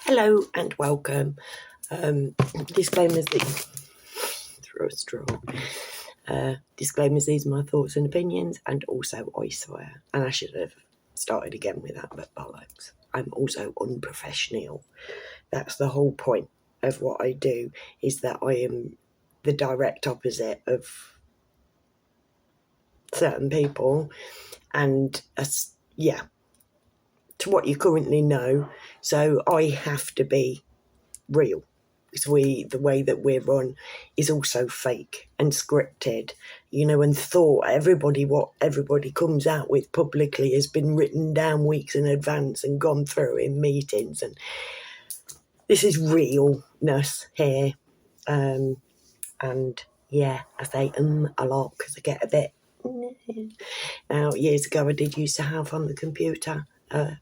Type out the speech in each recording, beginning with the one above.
Hello and welcome. Disclaimers that through a straw. Disclaimers, these are my thoughts and opinions, and also I swear. And I should have started again with that, but bollocks. I'm also unprofessional. That's the whole point of what I do, is that I am the direct opposite of certain people, and to what you currently know. So I have to be real. Because the way that we're run is also fake and scripted, and thought what everybody comes out with publicly has been written down weeks in advance and gone through in meetings. And this is realness here. I say a lot because I get a bit. Now, years ago, I did used to have on the computer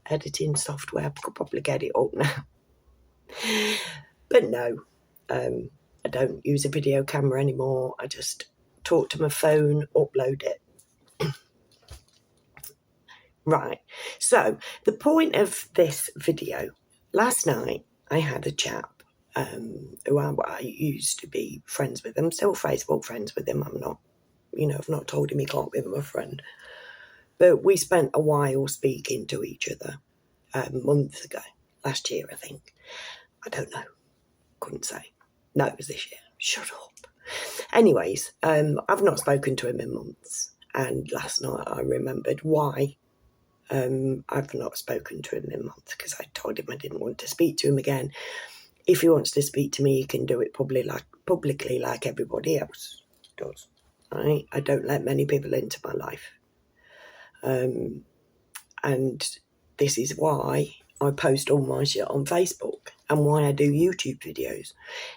editing software. I could probably get it up now. But no, I don't use a video camera anymore. I just talk to my phone, upload it. Right. So the point of this video, last night I had a chap who I used to be friends with. I'm still Facebook friends with him. I'm not, I've not told him he can't be my friend. But we spent a while speaking to each other months ago, last year, I think. I don't know. Couldn't say. No, it was this year. Shut up. Anyways, I've not spoken to him in months. And last night I remembered why I've not spoken to him in months, because I told him I didn't want to speak to him again. If he wants to speak to me, he can do it publicly like everybody else does. Right? I don't let many people into my life. And this is why I post all my shit on Facebook and why I do YouTube videos.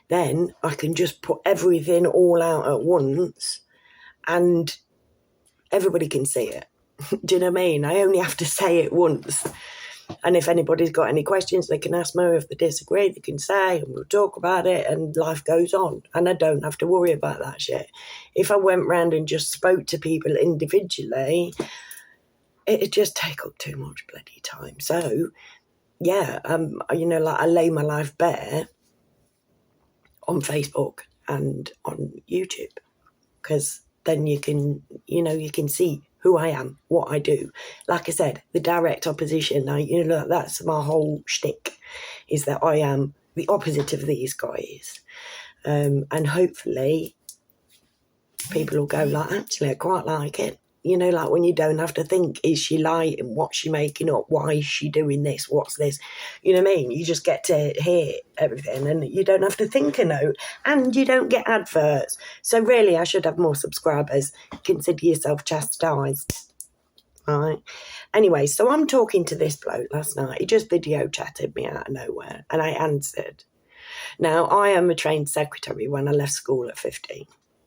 Then I can just put everything all out at once and everybody can see it. Do you know what I mean? I only have to say it once. And if anybody's got any questions, they can ask me. If they disagree, they can say, and we'll talk about it, and life goes on. And I don't have to worry about that shit. If I went round and just spoke to people individually, it'd just take up too much bloody time. So, I lay my life bare on Facebook and on YouTube, because then you can see who I am, what I do. Like I said, the direct opposition. That's my whole shtick, is that I am the opposite of these guys, and hopefully people will go like, actually, I quite like it. Like when you don't have to think, is she lying? What's she making up? Why is she doing this? What's this? You know what I mean? You just get to hear everything and you don't have to think a note, and you don't get adverts. So really, I should have more subscribers. Consider yourself chastised. Right. Anyway, so I'm talking to this bloke last night. He just video chatted me out of nowhere and I answered. Now, I am a trained secretary when I left school at 15.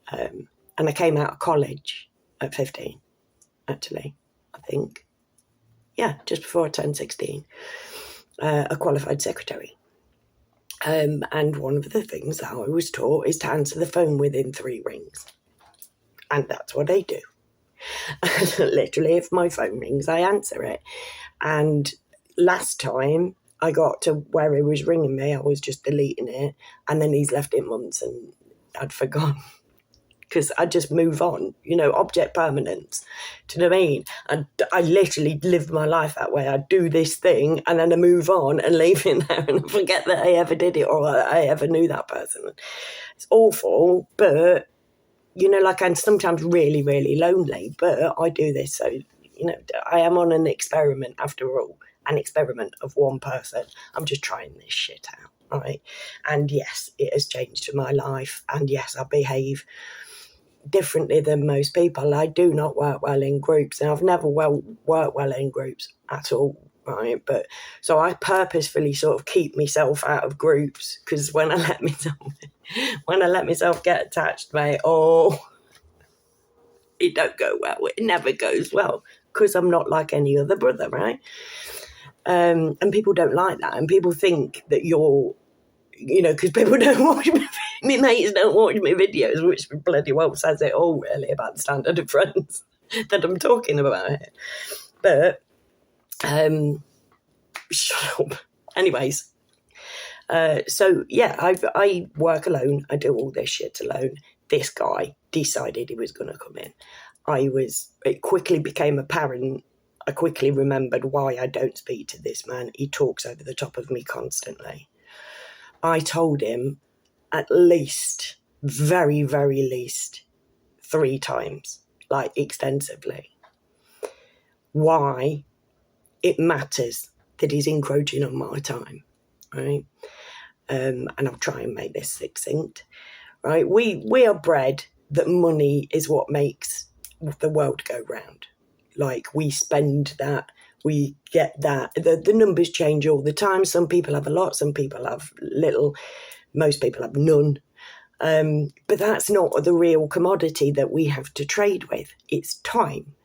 And I came out of college at 15, actually, I think. Yeah, just before I turned 16, a qualified secretary. And one of the things that I was taught is to answer the phone within 3 rings. And that's what I do. Literally, if my phone rings, I answer it. And last time I got to where he was ringing me, I was just deleting it. And then he's left it months and I'd forgotten. Because I just move on, object permanence. Do you know what I mean? I literally live my life that way. I do this thing and then I move on and leave it there and forget that I ever did it or I ever knew that person. It's awful, but, I'm sometimes really, really lonely, but I do this. So, I am on an experiment after all, an experiment of one person. I'm just trying this shit out, right? And yes, it has changed my life. And yes, I behave differently than most people. I do not work well in groups, and I've never worked well in groups at all, right? But so I purposefully sort of keep myself out of groups, because when I let myself get attached, mate, it don't go well. It never goes well, because I'm not like any other brother, right? And people don't like that, and people think that you're, because people don't watch my mates don't watch my videos, which bloody well says it all, really, about the standard of friends that I'm talking about here. But, shut up. Anyways, So yeah, I work alone. I do all this shit alone. This guy decided he was going to come in. It quickly became apparent. I quickly remembered why I don't speak to this man. He talks over the top of me constantly. I told him at least, very, very least, 3 times, like extensively, why it matters that he's encroaching on my time, right? And I'll try and make this succinct, right? We are bred that money is what makes the world go round. Like, we spend that, we get that. The numbers change all the time. Some people have a lot, some people have little, most people have none. But that's not the real commodity that we have to trade with. It's time.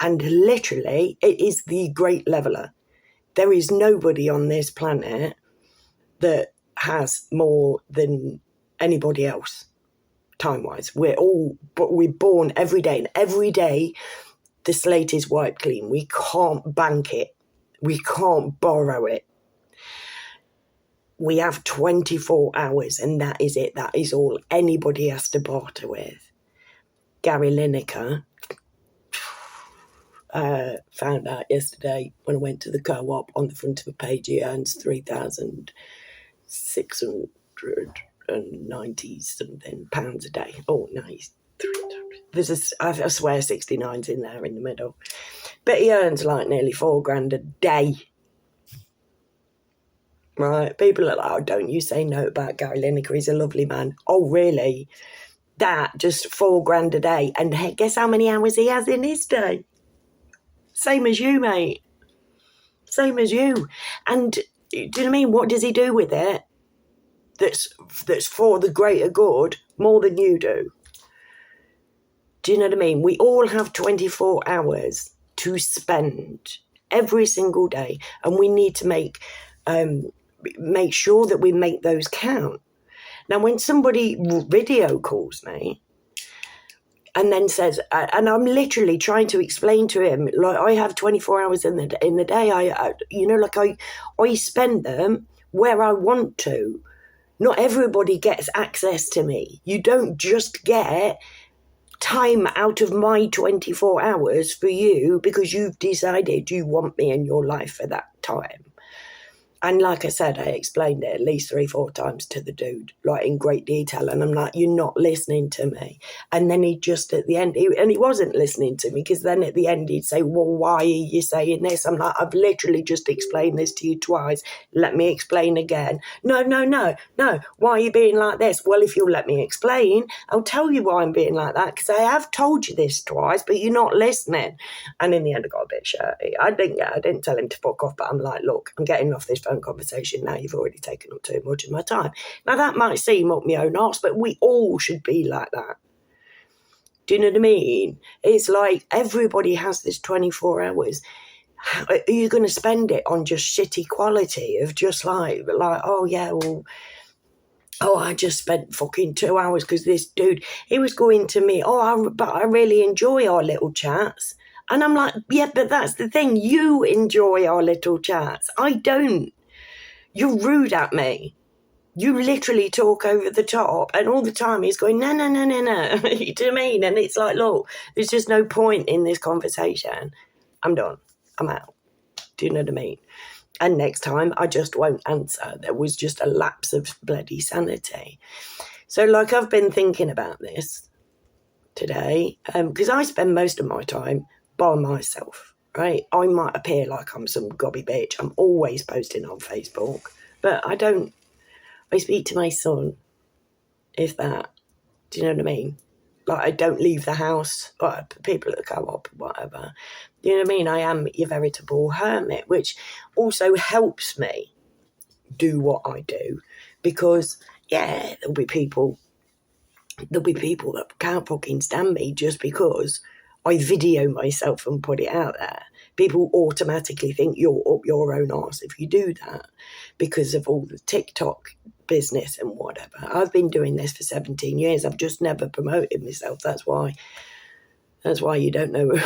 And literally, it is the great leveler. There is nobody on this planet that has more than anybody else, time-wise. We're born every day, and every day the slate is wiped clean. We can't bank it. We can't borrow it. We have 24 hours, and that is it. That is all anybody has to barter with. Gary Lineker found out yesterday when I went to the co-op, on the front of a page, he earns £3,690 something pounds a day. Oh, nice. There's I swear 69's in there in the middle. But he earns like nearly $4,000 a day. Right? People are like, oh, don't you say no about Gary Lineker, he's a lovely man. Oh, really? That, just $4,000 a day. And hey, guess how many hours he has in his day? Same as you, mate. Same as you. And do you know what I mean? What does he do with it that's for the greater good more than you do? Do you know what I mean? We all have 24 hours to spend every single day, and we need to make sure that we make those count. Now, when somebody video calls me and then says, and I'm literally trying to explain to him, like, I have 24 hours in the day. I spend them where I want to. Not everybody gets access to me. You don't just get time out of my 24 hours for you because you've decided you want me in your life for that time. And like I said, I explained it at least 3-4 times to the dude, like in great detail. And I'm like, you're not listening to me. And then he just at the end, he wasn't listening to me, because then at the end he'd say, well, why are you saying this? I'm like, I've literally just explained this to you twice. Let me explain again. No. Why are you being like this? Well, if you'll let me explain, I'll tell you why I'm being like that, because I have told you this twice, but you're not listening. And in the end, I got a bit shirty. I didn't tell him to fuck off, but I'm like, look, I'm getting off this phone conversation now. You've already taken up too much of my time. Now, that might seem up my own arse, but we all should be like that. Do you know what I mean? It's like everybody has this 24 hours. How are you going to spend it on just shitty quality of just like, oh yeah, well, oh, I just spent fucking 2 hours because this dude, he was going to me, but I really enjoy our little chats. And I'm like, yeah, but that's the thing. You enjoy our little chats. I don't. You're rude at me. You literally talk over the top, and all the time he's going, no. You know what I mean? And it's like, look, there's just no point in this conversation. I'm done. I'm out. Do you know what I mean? And next time, I just won't answer. There was just a lapse of bloody sanity. So, like, I've been thinking about this today, because I spend most of my time by myself, right? I might appear like I'm some gobby bitch. I'm always posting on Facebook, but I don't. I speak to my son, if that. Do you know what I mean? Like, I don't leave the house, or people at the co-op, whatever. Do you know what I mean? I am your veritable hermit, which also helps me do what I do, because, yeah, there'll be people that can't fucking stand me just because I video myself and put it out there. People automatically think you're up your own arse if you do that, because of all the TikTok business and whatever. I've been doing this for 17 years. I've just never promoted myself. That's why you don't know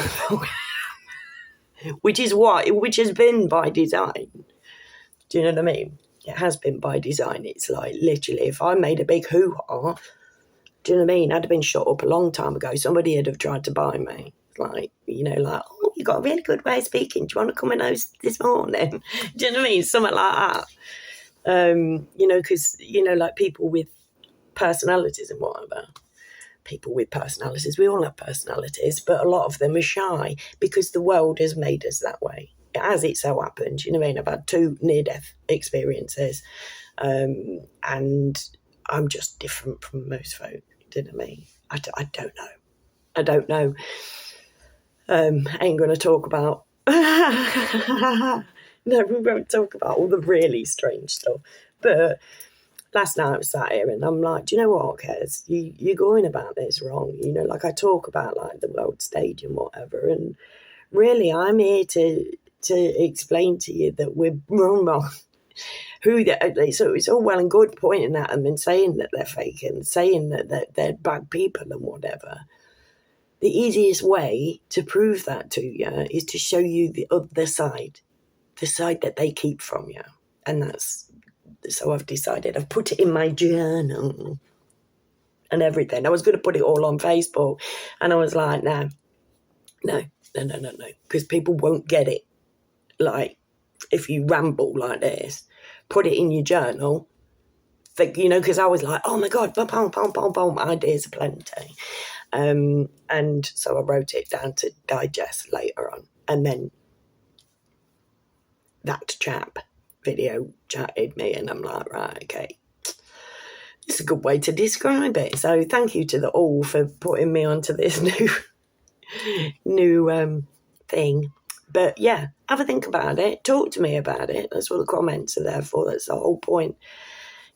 which has been by design. Do you know what I mean? It has been by design. It's like, literally, if I made a big hoo-ha, do you know what I mean? I'd have been shut up a long time ago. Somebody would have tried to buy me. Like, oh, you got a really good way of speaking. Do you want to come and host this morning? Do you know what I mean? Something like that. Because, like people with personalities and whatever. People with personalities, we all have personalities, but a lot of them are shy because the world has made us that way. As it so happens, you know what I mean? I've had 2 near-death experiences, and I'm just different from most folk. Do you know what I mean? I don't know. I don't know. Ain't going to talk about... No, we won't talk about all the really strange stuff. But last night I was sat here and I'm like, do you know what, Kez? You're going about this wrong. Like I talk about like the world stage and whatever. And really, I'm here to explain to you that we're wrong. So it's all well and good pointing at them and saying that they're fake and saying that they're bad people and whatever. The easiest way to prove that to you is to show you the other side, the side that they keep from you. And so I've decided, I've put it in my journal and everything. I was going to put it all on Facebook and I was like, no, because people won't get it. Like, if you ramble like this, put it in your journal, because I was like, oh my God, boom, ideas aplenty. And so I wrote it down to digest later on. And then that chap video chatted me and I'm like, right, okay. It's a good way to describe it. So thank you to the all for putting me onto this new thing. But yeah, have a think about it. Talk to me about it. That's what the comments are there for. That's the whole point.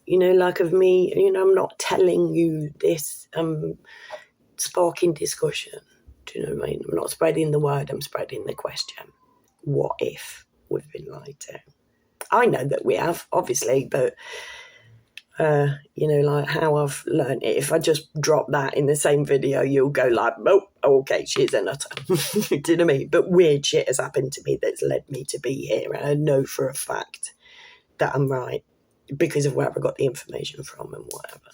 Like of me, I'm not telling you this, sparking discussion. Do you know what I mean? I'm not spreading the word, I'm spreading the question. What if we've been lied to? I know that we have, obviously, but like how I've learned it. If I just drop that in the same video, you'll go like, oh, okay, she's a nutter. Do you know what I mean? But weird shit has happened to me that's led me to be here. And I know for a fact that I'm right because of where I got the information from and whatever.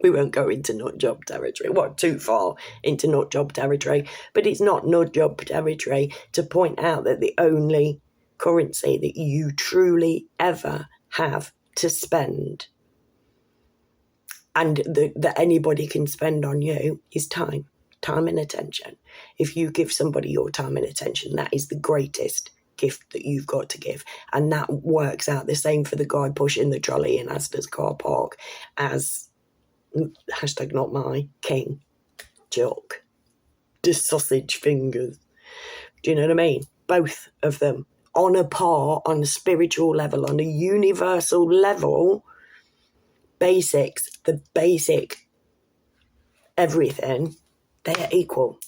We won't go into nut job territory. Too far into nut job territory. But it's not nut job territory to point out that the only currency that you truly ever have to spend and that anybody can spend on you is time and attention. If you give somebody your time and attention, that is the greatest gift that you've got to give. And that works out the same for the guy pushing the trolley in Asda's car park as #NotMyKing joke, the sausage fingers. Do you know what I mean? Both of them on a par, on a spiritual level, on a universal level, basics, the basic everything, they are equal.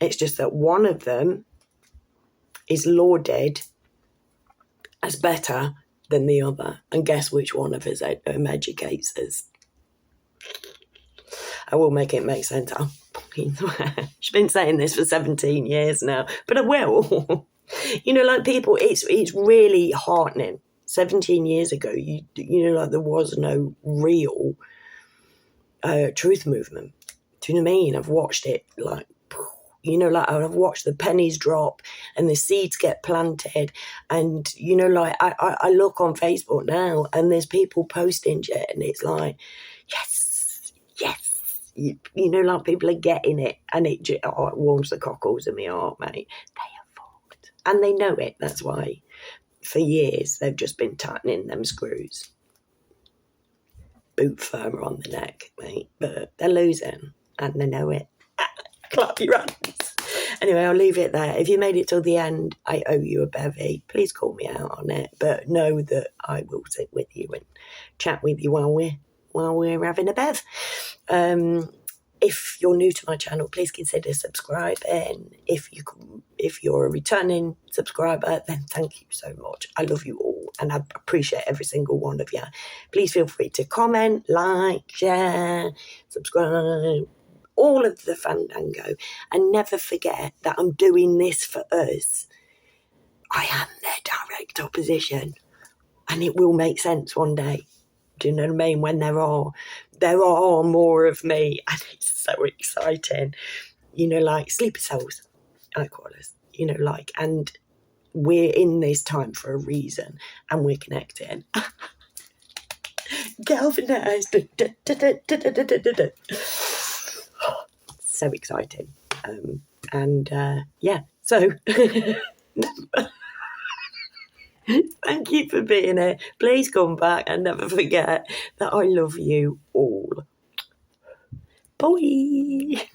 It's just that one of them is lauded as better than the other. And guess which one of us educates us? I will make it make sense. I'll fucking swear. She's been saying this for 17 years now, but I will. Like people, it's really heartening. 17 years ago, like there was no real truth movement. Do you know what I mean? I've watched it like I've watched the pennies drop and the seeds get planted. And, I look on Facebook now and there's people posting shit and it's like, yes. Like people are getting it and it warms the cockles in my heart, mate. They are fucked. And they know it. That's why for years they've just been tightening them screws. Boot firmer on the neck, mate. But they're losing and they know it. Clap your hands. Anyway, I'll leave it there. If you made it till the end, I owe you a bevy. Please call me out on it. But know that I will sit with you and chat with you while we're having a bev. If you're new to my channel, please consider subscribing. If you're a returning subscriber, then thank you so much. I love you all and I appreciate every single one of you. Please feel free to comment, like, share, subscribe, all of the fandango. And never forget that I'm doing this for us. I am their direct opposition. And it will make sense one day. Do you know what I mean? When there are more of me, and it's so exciting. You know, like sleeper cells, I call us. You know, like, and we're in this time for a reason, and we're connecting. Galvanized. So exciting. Yeah, so thank you for being here. Please come back and never forget that I love you all. Bye.